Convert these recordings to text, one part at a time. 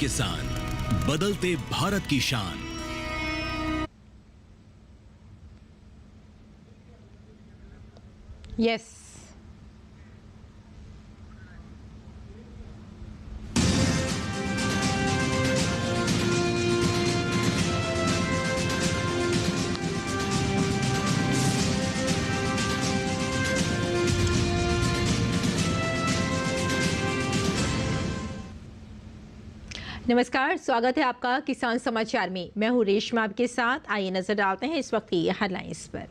किसान, बदलते भारत की शान। यस। नमस्कार, स्वागत है आपका किसान समाचार में। मैं हूं रेशमा आपके साथ। आइए नजर डालते हैं इस वक्त की हेडलाइंस पर।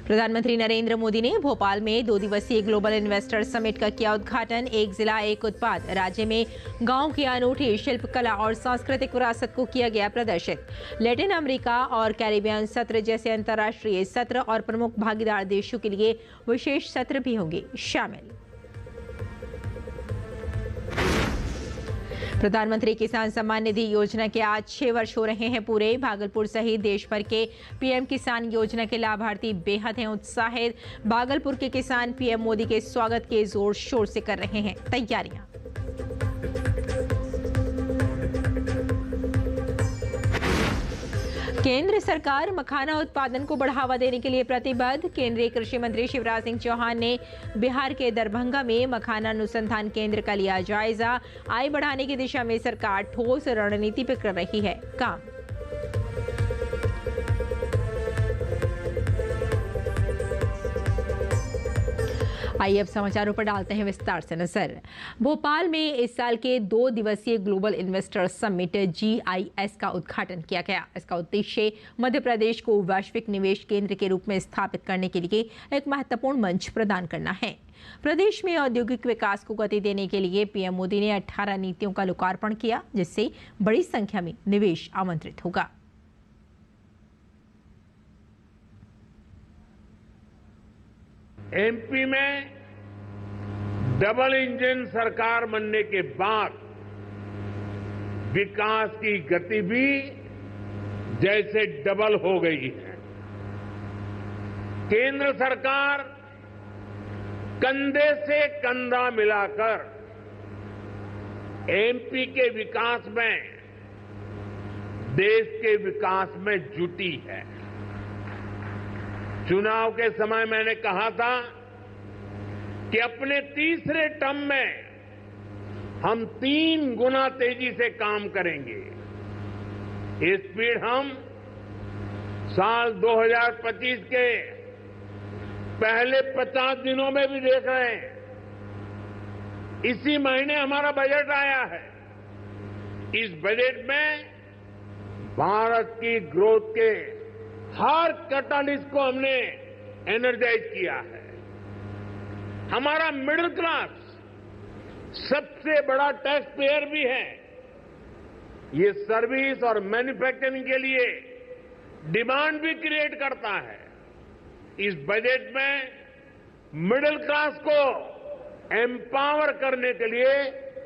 प्रधानमंत्री नरेंद्र मोदी ने भोपाल में 2 दिवसीय ग्लोबल इन्वेस्टर समिट का किया उद्घाटन। एक जिला एक उत्पाद, राज्य में गांव की अनूठी शिल्पकला और सांस्कृतिक विरासत को किया गया प्रदर्शित। लैटिन अमेरिका और कैरिबियन सत्र जैसे अंतर्राष्ट्रीय सत्र और प्रमुख भागीदार देशों के लिए विशेष सत्र भी होंगे शामिल। प्रधानमंत्री किसान सम्मान निधि योजना के आज 6 वर्ष हो रहे हैं पूरे। भागलपुर सहित देश भर के पीएम किसान योजना के लाभार्थी बेहद हैं उत्साहित। भागलपुर के किसान पीएम मोदी के स्वागत के जोर शोर से कर रहे हैं तैयारियां। केंद्र सरकार मखाना उत्पादन को बढ़ावा देने के लिए प्रतिबद्ध। केंद्रीय कृषि मंत्री शिवराज सिंह चौहान ने बिहार के दरभंगा में मखाना अनुसंधान केंद्र का लिया जायजा। आय बढ़ाने की दिशा में सरकार ठोस रणनीति पर कर रही है काम। आइए अब समाचारों पर डालते हैं विस्तार से नजर। भोपाल में इस साल के 2 दिवसीय ग्लोबल इन्वेस्टर समिट GIS का उद्घाटन किया गया। इसका उद्देश्य मध्य प्रदेश को वैश्विक निवेश केंद्र के रूप में स्थापित करने के लिए एक महत्वपूर्ण मंच प्रदान करना है। प्रदेश में औद्योगिक विकास को गति देने के लिए पीएम मोदी ने 18 नीतियों का लोकार्पण किया, जिससे बड़ी संख्या में निवेश आमंत्रित होगा। एमपी में डबल इंजन सरकार बनने के बाद विकास की गति भी जैसे डबल हो गई है। केंद्र सरकार कंधे से कंधा मिलाकर एमपी के विकास में, देश के विकास में जुटी है। चुनाव के समय मैंने कहा था कि अपने तीसरे टर्म में हम 3 गुना तेजी से काम करेंगे। ये स्पीड हम साल 2025 के पहले 50 दिनों में भी देख रहे हैं। इसी महीने हमारा बजट आया है। इस बजट में भारत की ग्रोथ के हर कैटलिस्ट को हमने एनर्जाइज किया है। हमारा मिडिल क्लास सबसे बड़ा टैक्स पेयर भी है। ये सर्विस और मैन्युफैक्चरिंग के लिए डिमांड भी क्रिएट करता है। इस बजट में मिडिल क्लास को एम्पावर करने के लिए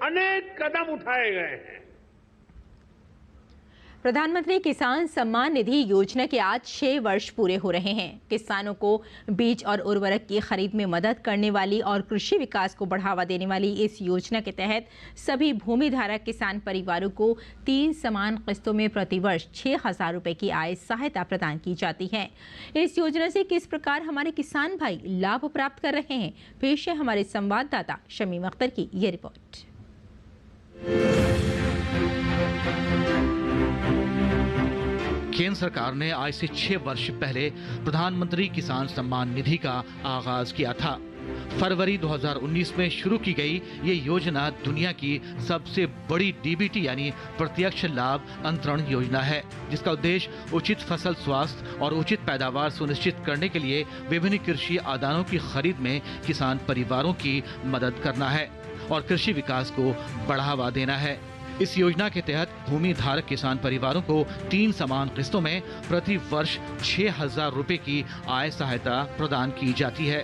अनेक कदम उठाए गए हैं। प्रधानमंत्री किसान सम्मान निधि योजना के आज 6 वर्ष पूरे हो रहे हैं। किसानों को बीज और उर्वरक की खरीद में मदद करने वाली और कृषि विकास को बढ़ावा देने वाली इस योजना के तहत सभी भूमिधारक किसान परिवारों को 3 समान किस्तों में प्रतिवर्ष 6,000 रुपए की आय सहायता प्रदान की जाती है। इस योजना से किस प्रकार हमारे किसान भाई लाभ प्राप्त कर रहे हैं, पेश है हमारे संवाददाता शमीम अख्तर की ये रिपोर्ट। केंद्र सरकार ने आज से 6 वर्ष पहले प्रधानमंत्री किसान सम्मान निधि का आगाज किया था। फरवरी 2019 में शुरू की गई ये योजना दुनिया की सबसे बड़ी डीबीटी यानी प्रत्यक्ष लाभ अंतरण योजना है, जिसका उद्देश्य उचित फसल स्वास्थ्य और उचित पैदावार सुनिश्चित करने के लिए विभिन्न कृषि आदानों की खरीद में किसान परिवारों की मदद करना है और कृषि विकास को बढ़ावा देना है। इस योजना के तहत भूमि धारक किसान परिवारों को 3 समान किस्तों में प्रति वर्ष 6,000 रुपए की आय सहायता प्रदान की जाती है।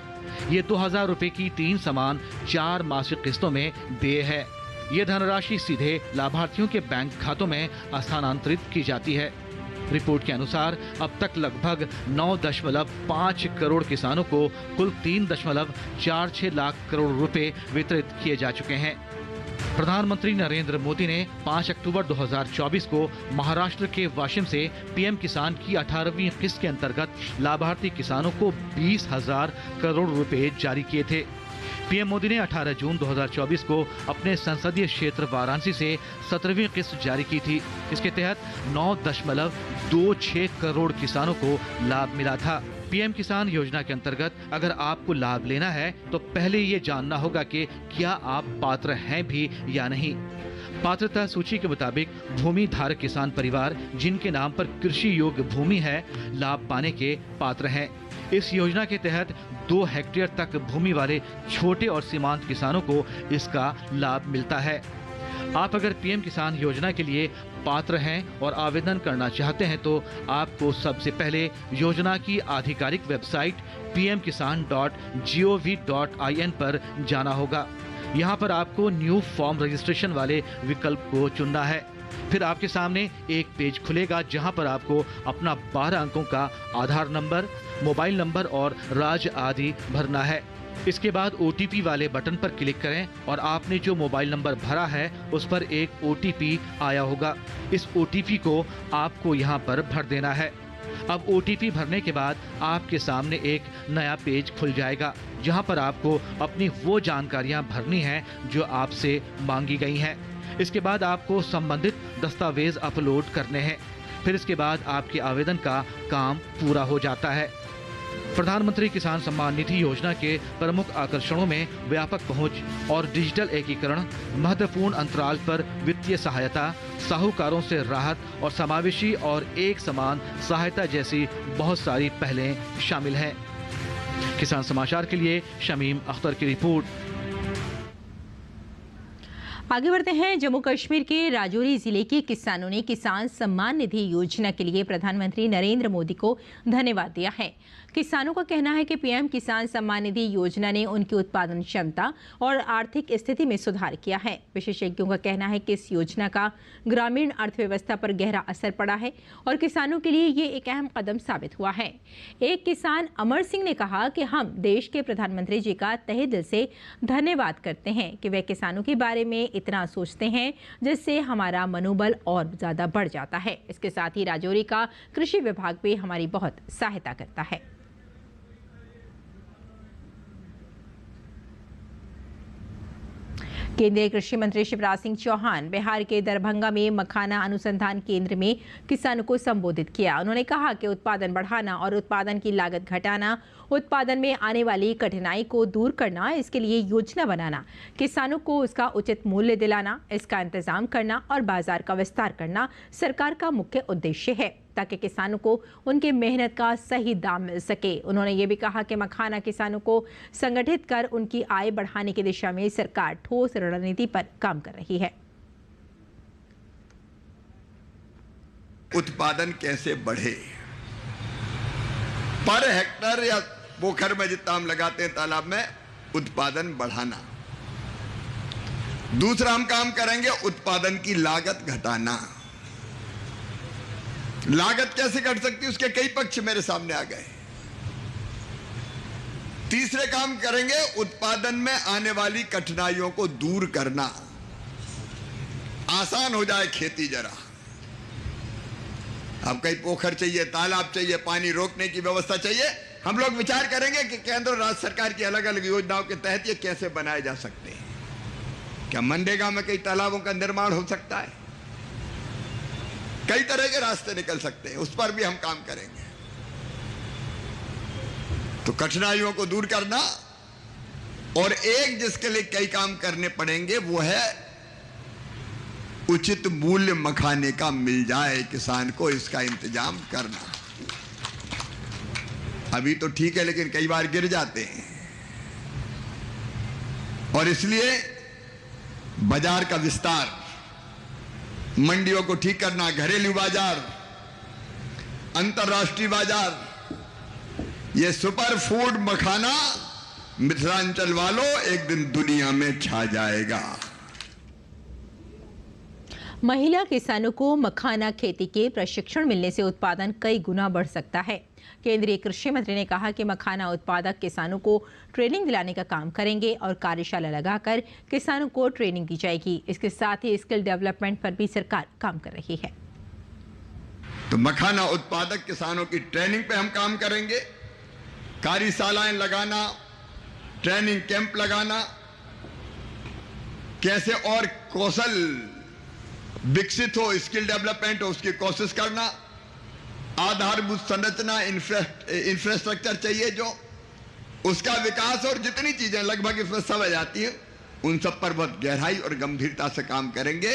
ये 2,000 रुपए की 3 समान 4 मासिक किस्तों में देय है। ये धनराशि सीधे लाभार्थियों के बैंक खातों में स्थानांतरित की जाती है। रिपोर्ट के अनुसार अब तक लगभग 9.5 करोड़ किसानों को कुल 3.46 लाख करोड़ रुपए वितरित किए जा चुके हैं। प्रधानमंत्री नरेंद्र मोदी ने 5 अक्टूबर 2024 को महाराष्ट्र के वाशिम से पीएम किसान की 18वीं किस्त के अंतर्गत लाभार्थी किसानों को 20,000 करोड़ रुपए जारी किए थे। पीएम मोदी ने 18 जून 2024 को अपने संसदीय क्षेत्र वाराणसी से 17वीं किस्त जारी की थी। इसके तहत 9.26 करोड़ किसानों को लाभ मिला था। पीएम किसान योजना के अंतर्गत अगर आपको लाभ लेना है तो पहले ये जानना होगा कि क्या आप पात्र हैं भी या नहीं। पात्रता सूची के मुताबिक भूमि धारक किसान परिवार जिनके नाम पर कृषि योग्य भूमि है, लाभ पाने के पात्र हैं। इस योजना के तहत 2 हेक्टेयर तक भूमि वाले छोटे और सीमांत किसानों को इसका लाभ मिलता है। आप अगर पीएम किसान योजना के लिए पात्र हैं और आवेदन करना चाहते हैं तो आपको सबसे पहले योजना की आधिकारिक वेबसाइट pmkisan.gov.in पर जाना होगा। यहाँ पर आपको न्यू फॉर्म रजिस्ट्रेशन वाले विकल्प को चुनना है। फिर आपके सामने एक पेज खुलेगा जहाँ पर आपको अपना 12 अंकों का आधार नंबर, मोबाइल नंबर और राज्य आदि भरना है। इसके बाद OTP वाले बटन पर क्लिक करें और आपने जो मोबाइल नंबर भरा है उस पर एक OTP आया होगा। इस OTP को आपको यहाँ पर भर देना है। अब OTP भरने के बाद आपके सामने एक नया पेज खुल जाएगा जहाँ पर आपको अपनी वो जानकारियाँ भरनी हैं जो आपसे मांगी गई हैं। इसके बाद आपको संबंधित दस्तावेज अपलोड करने हैं। फिर इसके बाद आपके आवेदन का काम पूरा हो जाता है। प्रधानमंत्री किसान सम्मान निधि योजना के प्रमुख आकर्षणों में व्यापक पहुंच और डिजिटल एकीकरण, महत्वपूर्ण अंतराल पर वित्तीय सहायता, साहूकारों से राहत और समावेशी और एक समान सहायता जैसी बहुत सारी पहलें शामिल हैं। किसान समाचार के लिए शमीम अख्तर की रिपोर्ट। आगे बढ़ते हैं। जम्मू कश्मीर के राजौरी जिले के किसानों ने किसान सम्मान निधि योजना के लिए प्रधानमंत्री नरेंद्र मोदी को धन्यवाद दिया है। किसानों का कहना है कि पीएम किसान सम्मान निधि योजना ने उनकी उत्पादन क्षमता और आर्थिक स्थिति में सुधार किया है। विशेषज्ञों का कहना है कि इस योजना का ग्रामीण अर्थव्यवस्था पर गहरा असर पड़ा है और किसानों के लिए ये एक अहम कदम साबित हुआ है। एक किसान अमर सिंह ने कहा कि हम देश के प्रधानमंत्री जी का तहे दिल से धन्यवाद करते हैं कि वे किसानों के बारे में इतना सोचते हैं, जिससे हमारा मनोबल और ज्यादा बढ़ जाता है। इसके साथ ही राजौरी का कृषि विभाग भी हमारी बहुत सहायता करता है। केंद्रीय कृषि मंत्री शिवराज सिंह चौहान बिहार के दरभंगा में मखाना अनुसंधान केंद्र में किसानों को संबोधित किया। उन्होंने कहा कि उत्पादन बढ़ाना और उत्पादन की लागत घटाना, उत्पादन में आने वाली कठिनाई को दूर करना, इसके लिए योजना बनाना, किसानों को उसका उचित मूल्य दिलाना, इसका इंतजाम करना और बाजार का विस्तार करना सरकार का मुख्य उद्देश्य है ताकि किसानों को उनके मेहनत का सही दाम मिल सके। उन्होंने ये भी कहा कि मखाना किसानों को संगठित कर उनकी आय बढ़ाने की दिशा में सरकार ठोस रणनीति पर काम कर रही है। उत्पादन कैसे बढ़े, पर हेक्टर या पोखर में जितना हम लगाते हैं तालाब में, उत्पादन बढ़ाना। दूसरा हम काम करेंगे उत्पादन की लागत घटाना। लागत कैसे घट सकती है, उसके कई पक्ष मेरे सामने आ गए। तीसरे काम करेंगे उत्पादन में आने वाली कठिनाइयों को दूर करना, आसान हो जाए खेती जरा। अब कहीं पोखर चाहिए, तालाब चाहिए, पानी रोकने की व्यवस्था चाहिए, हम लोग विचार करेंगे कि केंद्र और राज्य सरकार की अलग अलग योजनाओं के तहत ये कैसे बनाए जा सकते हैं। क्या मनरेगा में कई तालाबों का निर्माण हो सकता है? कई तरह के रास्ते निकल सकते हैं, उस पर भी हम काम करेंगे। तो कठिनाइयों को दूर करना, और एक जिसके लिए कई काम करने पड़ेंगे वो है उचित मूल्य मखाने का मिल जाए किसान को, इसका इंतजाम करना। अभी तो ठीक है लेकिन कई बार गिर जाते हैं, और इसलिए बाजार का विस्तार, मंडियों को ठीक करना, घरेलू बाजार, अंतर्राष्ट्रीय बाजार, ये सुपर फूड मखाना मिथिलांचल वालों एक दिन दुनिया में छा जाएगा। महिला किसानों को मखाना खेती के प्रशिक्षण मिलने से उत्पादन कई गुना बढ़ सकता है। केंद्रीय कृषि मंत्री ने कहा कि मखाना उत्पादक किसानों को ट्रेनिंग दिलाने का काम करेंगे और कार्यशाला लगाकर किसानों को ट्रेनिंग दी जाएगी। इसके साथ ही स्किल डेवलपमेंट पर भी सरकार काम कर रही है। तो मखाना उत्पादक किसानों की ट्रेनिंग पे हम काम करेंगे, कार्यशालाएं लगाना, ट्रेनिंग कैंप लगाना, कैसे और कौशल विकसित हो, स्किल डेवलपमेंट हो, उसकी कोशिश करना, आधारभूत संरचना इंफ्रास्ट्रक्चर चाहिए जो उसका विकास और जितनी चीजें लगभग इसमें सब आ जाती हैं, उन सब पर बहुत गहराई और गंभीरता से काम करेंगे।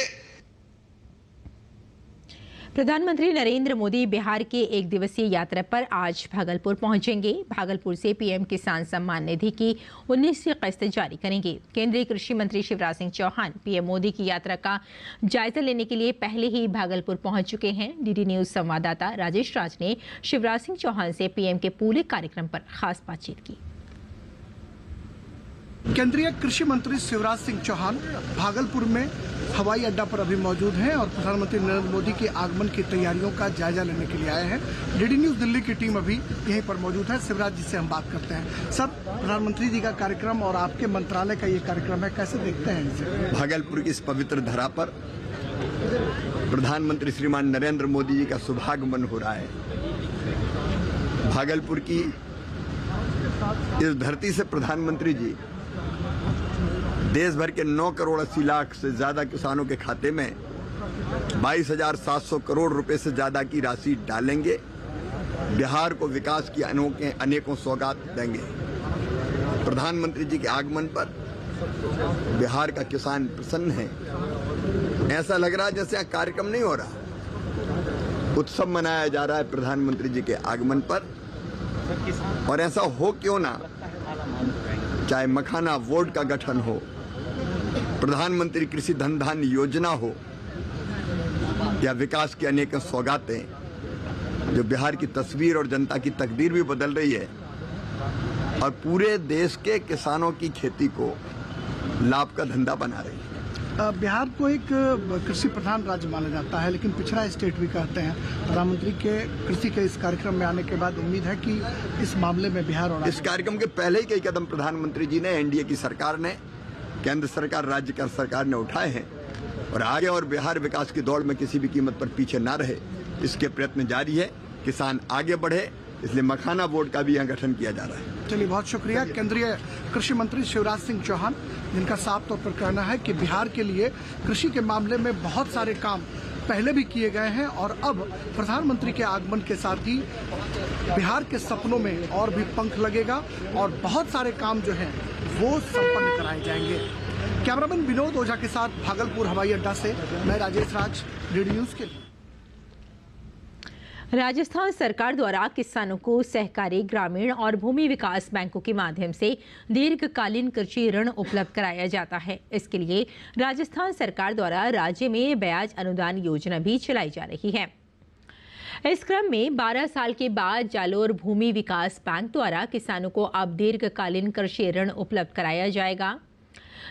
प्रधानमंत्री नरेंद्र मोदी बिहार के एक दिवसीय यात्रा पर आज भागलपुर पहुंचेंगे। भागलपुर से पीएम किसान सम्मान निधि की 19वीं किस्त जारी करेंगे। केंद्रीय कृषि मंत्री शिवराज सिंह चौहान पीएम मोदी की यात्रा का जायजा लेने के लिए पहले ही भागलपुर पहुंच चुके हैं। डीडी न्यूज संवाददाता राजेश राज ने शिवराज सिंह चौहान से पीएम के पूरे कार्यक्रम पर खास बातचीत की। केंद्रीय कृषि मंत्री शिवराज सिंह चौहान भागलपुर में हवाई अड्डा पर अभी मौजूद हैं और प्रधानमंत्री नरेंद्र मोदी के आगमन की तैयारियों का जायजा लेने के लिए आए हैं। डीडी न्यूज दिल्ली की टीम अभी यहीं पर मौजूद है। शिवराज जी से हम बात करते हैं। सर, प्रधानमंत्री जी का कार्यक्रम और आपके मंत्रालय का ये कार्यक्रम है, कैसे देखते हैं इसे? भागलपुर की इस पवित्र धरा पर प्रधानमंत्री श्रीमान नरेंद्र मोदी जी का शुभागमन हो रहा है। भागलपुर की इस धरती से प्रधानमंत्री जी देश भर के 9 करोड़ 80 लाख से ज्यादा किसानों के खाते में 22,700 करोड़ रुपए से ज्यादा की राशि डालेंगे। बिहार को विकास की अनेकों सौगात देंगे। प्रधानमंत्री जी के आगमन पर बिहार का किसान प्रसन्न है। ऐसा लग रहा है जैसे यहाँ कार्यक्रम नहीं हो रहा, उत्सव मनाया जा रहा है प्रधानमंत्री जी के आगमन पर। और ऐसा हो क्यों ना, चाहे मखाना बोर्ड का गठन हो, प्रधानमंत्री कृषि धन धान्य योजना हो, या विकास की अनेक सौगातें जो बिहार की तस्वीर और जनता की तकदीर भी बदल रही है और पूरे देश के किसानों की खेती को लाभ का धंधा बना रही है। बिहार को एक कृषि प्रधान राज्य माना जाता है, लेकिन पिछड़ा स्टेट भी कहते हैं। प्रधानमंत्री के कृषि के इस कार्यक्रम में आने के बाद उम्मीद है कि इस मामले में बिहार और इस कार्यक्रम के पहले ही कई कदम प्रधानमंत्री जी ने, एनडीए की सरकार ने, केंद्र सरकार, राज्य का सरकार ने उठाए हैं और आगे और बिहार विकास की दौड़ में किसी भी कीमत पर पीछे ना रहे, इसके प्रयत्न जारी है। किसान आगे बढ़े, इसलिए मखाना बोर्ड का भी यहाँ गठन किया जा रहा है। चलिए, बहुत शुक्रिया। केंद्रीय कृषि मंत्री शिवराज सिंह चौहान, जिनका साफ तौर पर कहना है कि बिहार के लिए कृषि के मामले में बहुत सारे काम पहले भी किए गए हैं और अब प्रधानमंत्री के आगमन के साथ ही बिहार के सपनों में और भी पंख लगेगा और बहुत सारे काम जो हैं वो संपन्न कराए जाएंगे। कैमरामैन विनोद ओझा के साथ भागलपुर हवाई अड्डा से मैं राजेश राज, डीडी न्यूज के लिए। राजस्थान सरकार द्वारा किसानों को सहकारी, ग्रामीण और भूमि विकास बैंकों के माध्यम से दीर्घकालीन कृषि ऋण उपलब्ध कराया जाता है। इसके लिए राजस्थान सरकार द्वारा राज्य में ब्याज अनुदान योजना भी चलाई जा रही है। इस क्रम में 12 साल के बाद जालोर भूमि विकास बैंक द्वारा किसानों को अब दीर्घकालीन कृषि ऋण उपलब्ध कराया जाएगा।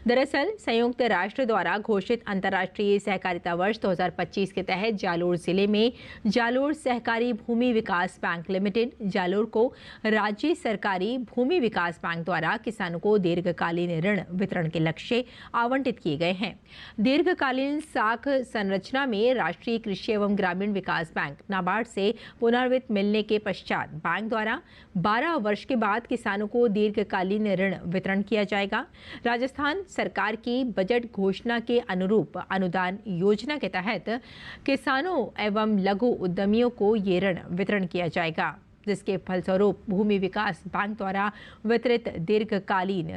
दरअसल संयुक्त राष्ट्र द्वारा घोषित अंतर्राष्ट्रीय सहकारिता वर्ष 2025 के तहत जालोर जिले में जालोर सहकारी भूमि विकास बैंक लिमिटेड जालोर को राज्य सरकारी भूमि विकास बैंक द्वारा किसानों को दीर्घकालीन ऋण वितरण के लक्ष्य आवंटित किए गए हैं। दीर्घकालीन साख संरचना में राष्ट्रीय कृषि एवं ग्रामीण विकास बैंक नाबार्ड से पुनर्वित्त मिलने के पश्चात बैंक द्वारा 12 वर्ष के बाद किसानों को दीर्घकालीन ऋण वितरण किया जाएगा। राजस्थान सरकार की बजट घोषणा के अनुरूप अनुदान योजना के तहत किसानों एवं लघु उद्यमियों को ये ऋण वितरण किया जाएगा, जिसके फलस्वरूप भूमि विकास बैंक द्वारा वितरित दीर्घकालीन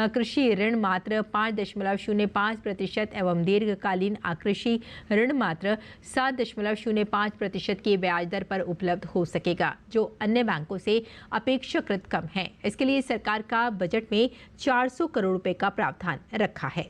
कृषि ऋण मात्र 5.05% एवं दीर्घकालीन आकृषि ऋण मात्र 7.05% की ब्याज दर पर उपलब्ध हो सकेगा, जो अन्य बैंकों से अपेक्षाकृत कम है। इसके लिए सरकार का बजट में 400 करोड़ रुपए का प्रावधान रखा है।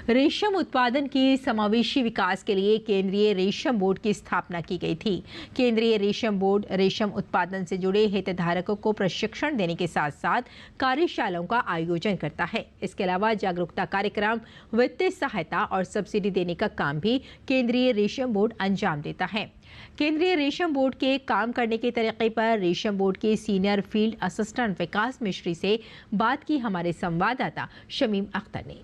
रेशम उत्पादन के समावेशी विकास के लिए केंद्रीय रेशम बोर्ड की स्थापना की गई थी। केंद्रीय रेशम बोर्ड रेशम उत्पादन से जुड़े हितधारकों को प्रशिक्षण देने के साथ साथ कार्यशालाओं का आयोजन करता है। इसके अलावा जागरूकता कार्यक्रम, वित्तीय सहायता और सब्सिडी देने का काम भी केंद्रीय रेशम बोर्ड अंजाम देता है। केंद्रीय रेशम बोर्ड के काम करने के तरीके पर रेशम बोर्ड के सीनियर फील्ड असिस्टेंट विकास मिश्री से बात की हमारे संवाददाता शमीम अख्तर ने।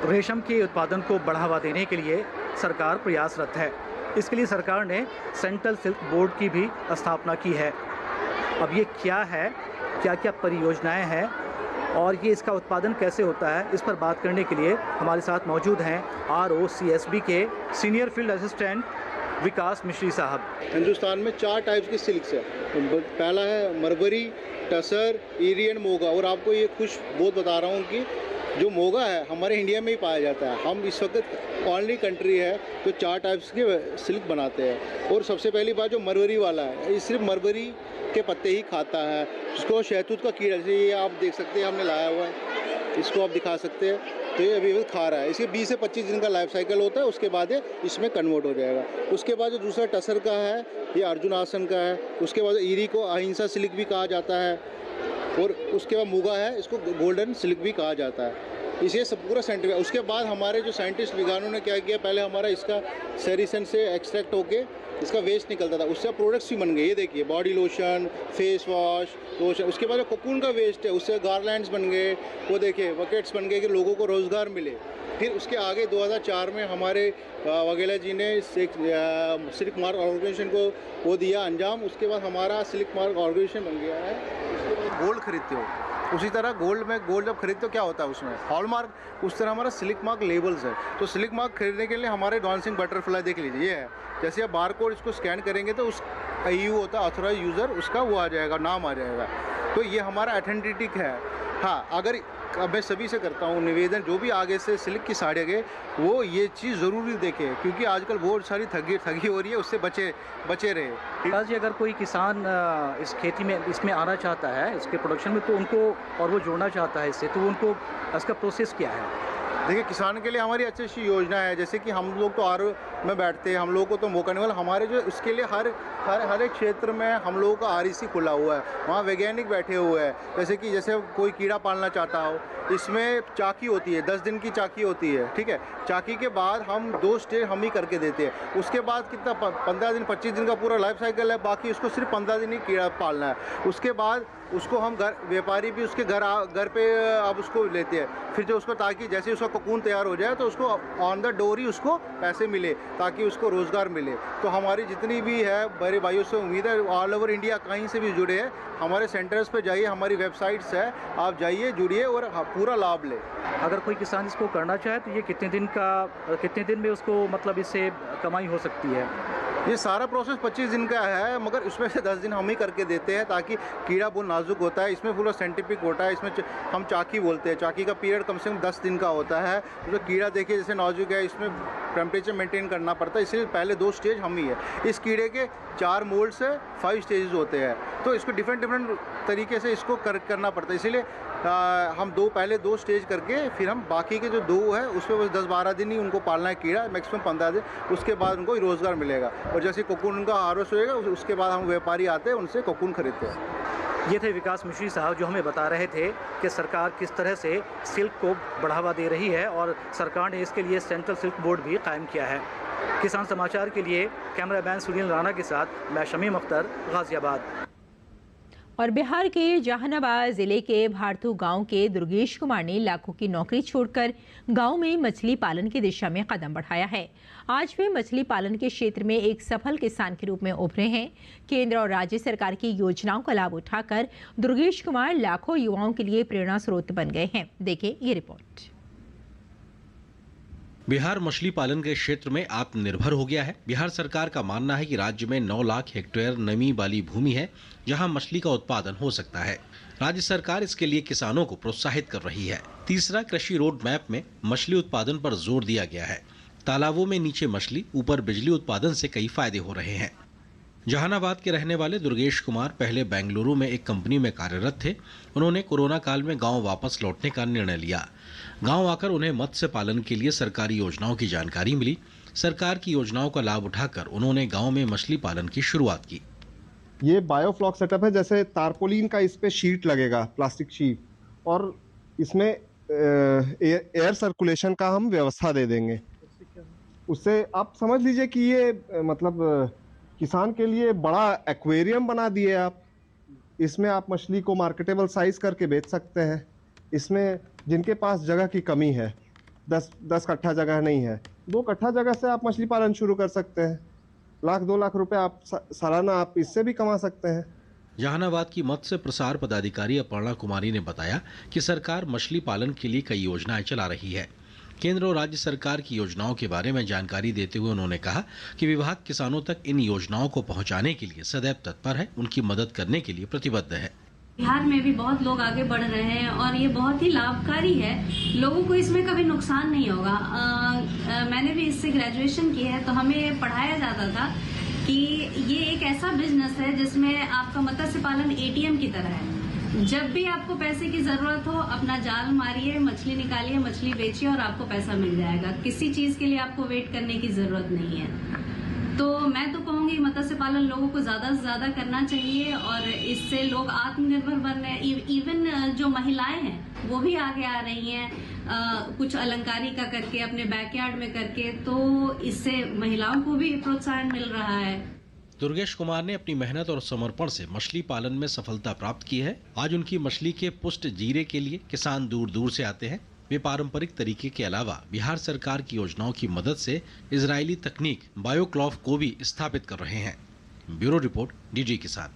रेशम के उत्पादन को बढ़ावा देने के लिए सरकार प्रयासरत है। इसके लिए सरकार ने सेंट्रल सिल्क बोर्ड की भी स्थापना की है। अब ये क्या है, क्या क्या परियोजनाएं हैं और ये इसका उत्पादन कैसे होता है, इस पर बात करने के लिए हमारे साथ मौजूद हैं ROCSB के सीनियर फील्ड असिस्टेंट विकास मिश्री साहब। हिंदुस्तान में 4 टाइप्स की सिल्क्स है। पहला है मरबरी, टसर, ईरी एंड मोगा। और आपको ये खुश बहुत बता रहा हूँ कि जो मोगा है हमारे इंडिया में ही पाया जाता है। हम इस वक्त ओनली कंट्री है जो 4 टाइप्स के सिल्क बनाते हैं। और सबसे पहली बात जो मरबरी वाला है, ये सिर्फ मरबरी के पत्ते ही खाता है। इसको शहतूत का कीड़ा, जैसे ये आप देख सकते हैं, हमने लाया हुआ है, इसको आप दिखा सकते हैं, तो ये अभी खा रहा है। इसके 20 से 25 दिन का लाइफ साइकिल होता है, उसके बाद ये इसमें कन्वर्ट हो जाएगा। उसके बाद जो दूसरा टसर का है, ये अर्जुन आसन का है। उसके बाद ईरी को अहिंसा सिल्क भी कहा जाता है। और उसके बाद मुगा है, इसको गोल्डन सिल्क भी कहा जाता है। इसे सब पूरा सेंटर। उसके बाद हमारे जो साइंटिस्ट विज्ञानों ने क्या किया, पहले हमारा इसका सेरिसन से एक्सट्रैक्ट होके इसका वेस्ट निकलता था, उससे प्रोडक्ट्स भी बन गए। ये देखिए, body lotion, face wash, lotion. उसके बाद जो कोकून का वेस्ट है, उससे गारलैंड्स बन गए, वो देखिए बकेट्स बन गए कि लोगों को रोज़गार मिले। फिर उसके आगे 2004 में हमारे वगैरह जी ने सिल्क मार्क ऑर्गेनाइजेशन को वो दिया अंजाम। उसके बाद हमारा सिल्क मार्क ऑर्गेनाइजेशन बन गया है। गोल्ड खरीदते हो, उसी तरह गोल्ड जब खरीदते हो क्या होता है उसमें हॉलमार्क, उस तरह हमारा सिल्क मार्क लेबल्स है। तो सिल्क मार्क खरीदने के लिए हमारे डांसिंग बटरफ्लाई देख लीजिए, ये है। जैसे आप बार कोड इसको स्कैन करेंगे तो उस EU होता है ऑथोराइज यूज़र, उसका वो आ जाएगा, नाम आ जाएगा। तो ये हमारा ऑथेंटिक है। हाँ, अगर मैं सभी से करता हूँ निवेदन, जो भी आगे से सिल्क की साड़ी है वो ये चीज़ ज़रूरी देखें, क्योंकि आजकल बहुत सारी ठगी हो रही है, उससे बचे रहे। आज अगर कोई किसान इस खेती में इसमें आना चाहता है, इसके प्रोडक्शन में, तो उनको और वो जोड़ना चाहता है इससे, तो उनको इसका प्रोसेस क्या है? देखिए, किसान के लिए हमारी अच्छी योजना है। जैसे कि हम लोग तो RO में बैठते हैं, हम लोगों को तो मौका नहीं मिला। हमारे जो उसके लिए हर एक क्षेत्र में हम लोगों का REC खुला हुआ है, वहाँ वैज्ञानिक बैठे हुए हैं। जैसे कोई कीड़ा पालना चाहता हो, इसमें चाकी होती है, 10 दिन की चाकी होती है, ठीक है। चाकी के बाद हम 2 स्टेज हम ही करके देते हैं। उसके बाद कितना 15 दिन 25 दिन का पूरा लाइफ साइकिल है, बाकी उसको सिर्फ 15 दिन ही कीड़ा पालना है। उसके बाद उसको हम व्यापारी भी उसके घर पे अब उसको लेते हैं। फिर जो उसको, ताकि जैसे उसका कोकून तैयार हो जाए तो उसको ऑन द डोर ही उसको पैसे मिले, ताकि उसको रोज़गार मिले। तो हमारी जितनी भी है बड़े भाइयों से उम्मीद है, ऑल ओवर इंडिया कहीं से भी जुड़े हैं, हमारे सेंटर्स पे जाइए, हमारी वेबसाइट्स है, आप जाइए, जुड़िए और पूरा लाभ लें। अगर कोई किसान इसको करना चाहे तो ये कितने दिन में उसको मतलब इससे कमाई हो सकती है? ये सारा प्रोसेस 25 दिन का है, मगर उसमें से 10 दिन हम ही करके देते हैं, ताकि कीड़ा बहुत नाजुक होता है, इसमें पूरा साइंटिफिक होता है। इसमें हम चाकी बोलते हैं, चाकी का पीरियड कम से कम 10 दिन का होता है। तो कीड़ा देखिए जैसे नाजुक है, इसमें टेम्परेचर मेंटेन करना पड़ता है, इसलिए पहले 2 स्टेज हम ही है। इस कीड़े के 4 मोल्ड से 5 स्टेजेस होते हैं, तो इसको डिफरेंट तरीके से इसको करना पड़ता है। इसीलिए हम पहले 2 स्टेज करके फिर हम बाकी के जो 2 है उसमें बस 10-12 दिन ही उनको पालना है कीड़ा, मैक्सिमम 15 दिन। उसके बाद उनको रोज़गार मिलेगा। और जैसे कोकून उनका हार्वेस्ट होएगा, उसके बाद हम व्यापारी आते हैं, उनसे कोकून खरीदते हैं। ये थे विकास मिश्री साहब, जो हमें बता रहे थे कि सरकार किस तरह से सिल्क को बढ़ावा दे रही है और सरकार ने इसके लिए सेंट्रल सिल्क बोर्ड भी कायम किया है। किसान समाचार के लिए कैमरामैन सुनील राणा के साथ मैं शमीम अख्तर, गाजियाबाद। और बिहार के जहानाबाद जिले के भारतू गांव के दुर्गेश कुमार ने लाखों की नौकरी छोड़कर गांव में मछली पालन की दिशा में कदम बढ़ाया है। आज वे मछली पालन के क्षेत्र में एक सफल किसान के रूप में उभरे हैं। केंद्र और राज्य सरकार की योजनाओं का लाभ उठाकर दुर्गेश कुमार लाखों युवाओं के लिए प्रेरणा स्रोत बन गए हैं। देखें ये रिपोर्ट। बिहार मछली पालन के क्षेत्र में आत्मनिर्भर हो गया है। बिहार सरकार का मानना है कि राज्य में 9 लाख हेक्टेयर नमी वाली भूमि है, जहां मछली का उत्पादन हो सकता है। राज्य सरकार इसके लिए किसानों को प्रोत्साहित कर रही है। तीसरा कृषि रोड मैप में मछली उत्पादन पर जोर दिया गया है। तालाबों में नीचे मछली, ऊपर बिजली उत्पादन से कई फायदे हो रहे हैं। जहानाबाद के रहने वाले दुर्गेश कुमार पहले बेंगलुरु में एक कंपनी में कार्यरत थे। उन्होंने कोरोना काल में गांव वापस लौटने का निर्णय लिया। गांव आकर उन्हें मत्स्य पालन के लिए सरकारी योजनाओं की जानकारी मिली। सरकार की योजनाओं का लाभ उठाकर उन्होंने गांव में मछली पालन की शुरुआत की। ये बायोफ्लॉक सेटअप है, जैसे तारपोलिन का इस पे शीट लगेगा, प्लास्टिक शीट, और इसमें एयर सर्कुलेशन का हम व्यवस्था दे देंगे। उससे आप समझ लीजिए कि ये मतलब किसान के लिए बड़ा एक्वेरियम बना दिए आप। इसमें आप मछली को मार्केटेबल साइज करके बेच सकते हैं। इसमें जिनके पास जगह की कमी है, 10 कट्ठा जगह नहीं है, 2 कट्ठा जगह से आप मछली पालन शुरू कर सकते हैं। 1-2 लाख रुपए आप सालाना आप इससे भी कमा सकते हैं। जहानाबाद की मत्स्य प्रसार पदाधिकारी अपर्णा कुमारी ने बताया कि सरकार मछली पालन के लिए कई योजनाएं चला रही है। केंद्र और राज्य सरकार की योजनाओं के बारे में जानकारी देते हुए उन्होंने कहा कि विभाग किसानों तक इन योजनाओं को पहुंचाने के लिए सदैव तत्पर है, उनकी मदद करने के लिए प्रतिबद्ध है। बिहार में भी बहुत लोग आगे बढ़ रहे हैं और ये बहुत ही लाभकारी है। लोगों को इसमें कभी नुकसान नहीं होगा। मैंने भी इससे ग्रेजुएशन की है, तो हमें पढ़ाया जाता था कि ये एक ऐसा बिजनेस है जिसमें आपका मत्स्य पालन एटीएम की तरह है। जब भी आपको पैसे की जरूरत हो, अपना जाल मारिए, मछली निकालिए, मछली बेचिए और आपको पैसा मिल जाएगा। किसी चीज के लिए आपको वेट करने की जरूरत नहीं है। तो मैं तो कहूंगी मत्स्य पालन लोगों को ज्यादा से ज्यादा करना चाहिए और इससे लोग आत्मनिर्भर बन रहे हैं। इवन जो महिलाएं हैं वो भी आगे आ रही हैं, कुछ अलंकारी का करके, अपने बैकयार्ड में करके, तो इससे महिलाओं को भी प्रोत्साहन मिल रहा है। दुर्गेश कुमार ने अपनी मेहनत और समर्पण से मछली पालन में सफलता प्राप्त की है। आज उनकी मछली के पुष्ट जीरे के लिए किसान दूर दूर से आते हैं। वे पारंपरिक तरीके के अलावा बिहार सरकार की योजनाओं की मदद से इजरायली तकनीक बायोक्लॉफ को भी स्थापित कर रहे हैं। ब्यूरो रिपोर्ट, डीडी किसान।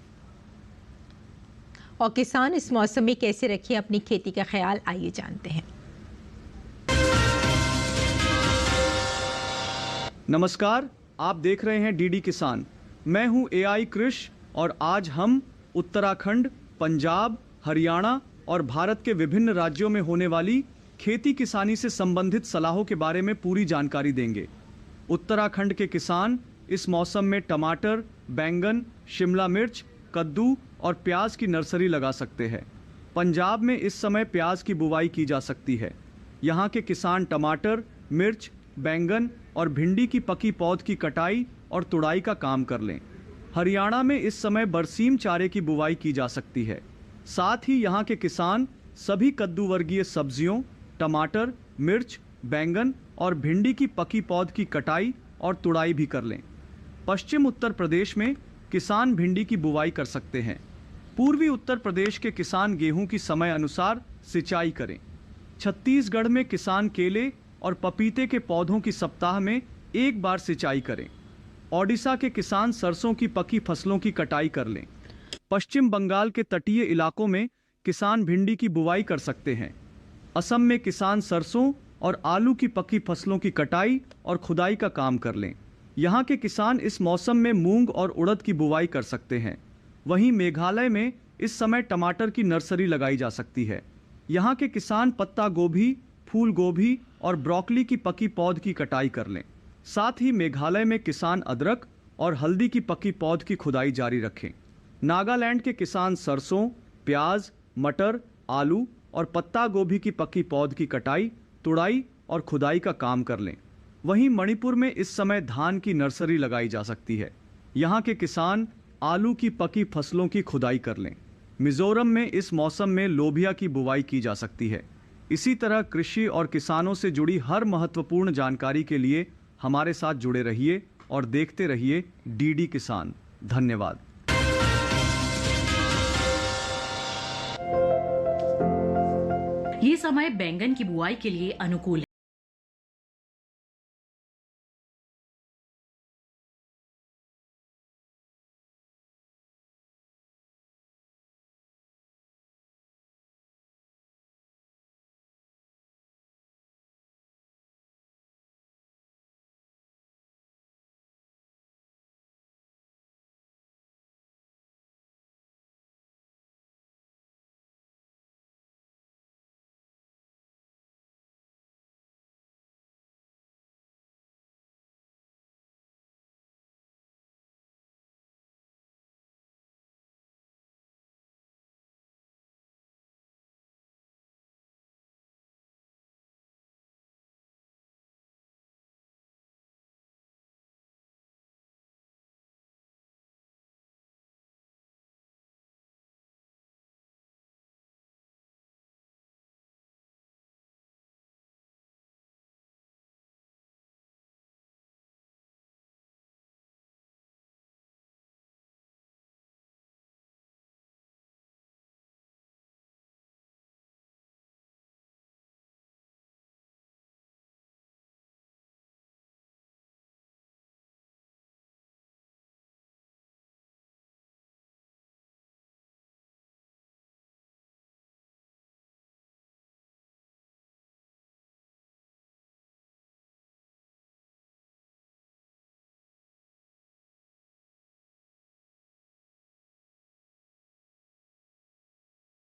और किसान इस मौसम में कैसे रखें अपनी खेती का ख्याल, आइए जानते हैं। नमस्कार, आप देख रहे हैं डीडी किसान। मैं हूं एआई कृष और आज हम उत्तराखंड, पंजाब, हरियाणा और भारत के विभिन्न राज्यों में होने वाली खेती किसानी से संबंधित सलाहों के बारे में पूरी जानकारी देंगे। उत्तराखंड के किसान इस मौसम में टमाटर, बैंगन, शिमला मिर्च, कद्दू और प्याज की नर्सरी लगा सकते हैं। पंजाब में इस समय प्याज की बुवाई की जा सकती है। यहाँ के किसान टमाटर, मिर्च, बैंगन और भिंडी की पकी पौध की कटाई और तुड़ाई का काम कर लें। हरियाणा में इस समय बरसीम चारे की बुवाई की जा सकती है। साथ ही यहाँ के किसान सभी कद्दू वर्गीय सब्जियों, टमाटर, मिर्च, बैंगन और भिंडी की पकी पौध की कटाई और तुड़ाई भी कर लें। पश्चिम उत्तर प्रदेश में किसान भिंडी की बुवाई कर सकते हैं। पूर्वी उत्तर प्रदेश के किसान गेहूं की समय अनुसार सिंचाई करें। छत्तीसगढ़ में किसान केले और पपीते के पौधों की सप्ताह में 1 बार सिंचाई करें। ओडिशा के किसान सरसों की पकी फसलों की कटाई कर लें। पश्चिम बंगाल के तटीय इलाकों में किसान भिंडी की बुवाई कर सकते हैं। असम में किसान सरसों और आलू की पकी फसलों की कटाई और खुदाई का काम कर लें। यहाँ के किसान इस मौसम में मूंग और उड़द की बुवाई कर सकते हैं। वहीं मेघालय में इस समय टमाटर की नर्सरी लगाई जा सकती है। यहाँ के किसान पत्ता गोभी, फूल गोभी और ब्रोकली की पकी पौध की कटाई कर लें। साथ ही मेघालय में किसान अदरक और हल्दी की पकी पौध की खुदाई जारी रखें। नागालैंड के किसान सरसों, प्याज, मटर, आलू और पत्ता गोभी की पकी पौध की कटाई, तुड़ाई और खुदाई का काम कर लें। वहीं मणिपुर में इस समय धान की नर्सरी लगाई जा सकती है। यहाँ के किसान आलू की पकी फसलों की खुदाई कर लें। मिजोरम में इस मौसम में लोबिया की बुवाई की जा सकती है। इसी तरह कृषि और किसानों से जुड़ी हर महत्वपूर्ण जानकारी के लिए हमारे साथ जुड़े रहिए और देखते रहिए डीडी किसान। धन्यवाद। ये समय बैंगन की बुआई के लिए अनुकूल है।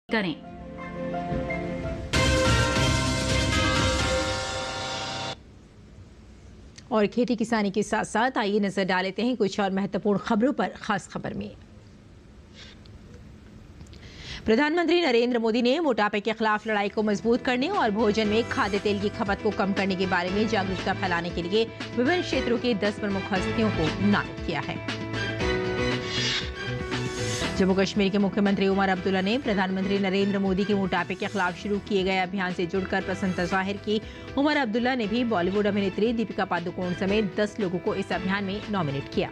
करें। और खेती किसानी के साथ साथ आइए नजर डाल लेते हैं कुछ और महत्वपूर्ण खबरों पर। खास खबर में प्रधानमंत्री नरेंद्र मोदी ने मोटापे के खिलाफ लड़ाई को मजबूत करने और भोजन में खाद्य तेल की खपत को कम करने के बारे में जागरूकता फैलाने के लिए विभिन्न क्षेत्रों के 10 प्रमुख हस्तियों को नामित किया है। जम्मू कश्मीर के मुख्यमंत्री उमर अब्दुल्ला ने प्रधानमंत्री नरेंद्र मोदी के मोटापे के खिलाफ शुरू किए गए अभियान से जुड़कर प्रसन्नता जाहिर की। उमर अब्दुल्ला ने भी बॉलीवुड अभिनेत्री दीपिका पादुकोण समेत 10 लोगों को इस अभियान में नॉमिनेट किया।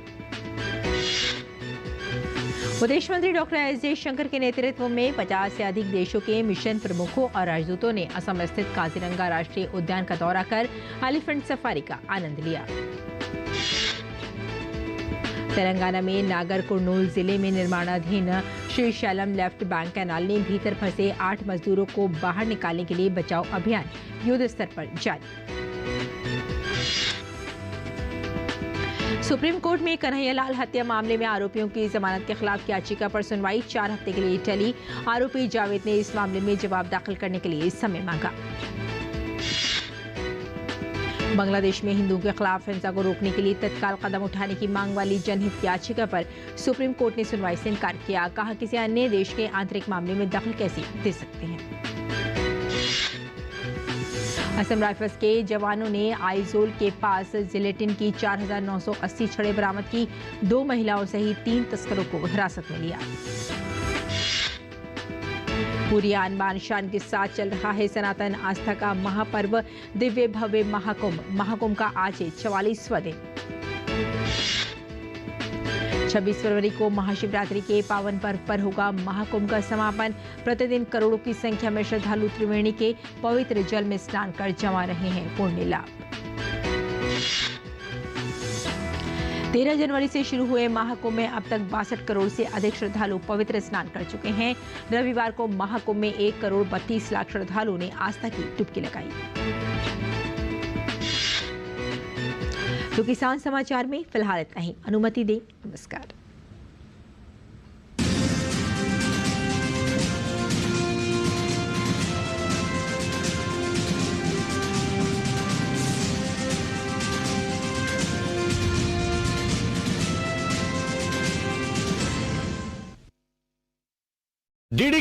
विदेश मंत्री डॉक्टर एस जयशंकर के नेतृत्व में 50 से अधिक देशों के मिशन प्रमुखों और राजदूतों ने असम स्थित काजीरंगा राष्ट्रीय उद्यान का दौरा कर एलिफेंट सफारी का आनंद लिया। तेलंगाना में नागर कुर्नूल जिले में निर्माणाधीन Shri Shailam left bank canal ने भीतर फंसे 8 मजदूरों को बाहर निकालने के लिए बचाव अभियान युद्ध स्तर पर जारी। सुप्रीम कोर्ट में कन्हैयालाल हत्या मामले में आरोपियों की जमानत के खिलाफ याचिका पर सुनवाई 4 हफ्ते के लिए टली। आरोपी जावेद ने इस मामले में जवाब दाखिल करने के लिए समय मांगा। बांग्लादेश में हिंदुओं के खिलाफ हिंसा को रोकने के लिए तत्काल कदम उठाने की मांग वाली जनहित याचिका पर सुप्रीम कोर्ट ने सुनवाई से इनकार किया। कहा किसी अन्य देश के आंतरिक मामले में दखल कैसे दे सकते हैं। असम राइफल्स के जवानों ने आइजोल के पास जिलेटिन की 4,980 छड़ें बरामद की। 2 महिलाओं सहित 3 तस्करों को हिरासत में लिया। पूरी आन बान शान के साथ चल रहा है सनातन आस्था का महापर्व दिव्य भव्य महाकुंभ का आज 44वां दिन। 26 फरवरी को महाशिवरात्रि के पावन पर्व पर होगा महाकुंभ का समापन। प्रतिदिन करोड़ों की संख्या में श्रद्धालु त्रिवेणी के पवित्र जल में स्नान कर जमा रहे हैं पुण्य लाभ। 13 जनवरी से शुरू हुए महाकुंभ में अब तक 62 करोड़ से अधिक श्रद्धालु पवित्र स्नान कर चुके हैं। रविवार को महाकुंभ में 1 करोड़ 32 लाख श्रद्धालुओं ने आस्था की डुबकी लगाई। तो किसान समाचार में फिलहाल इतना ही। अनुमति दें। नमस्कार। डीडी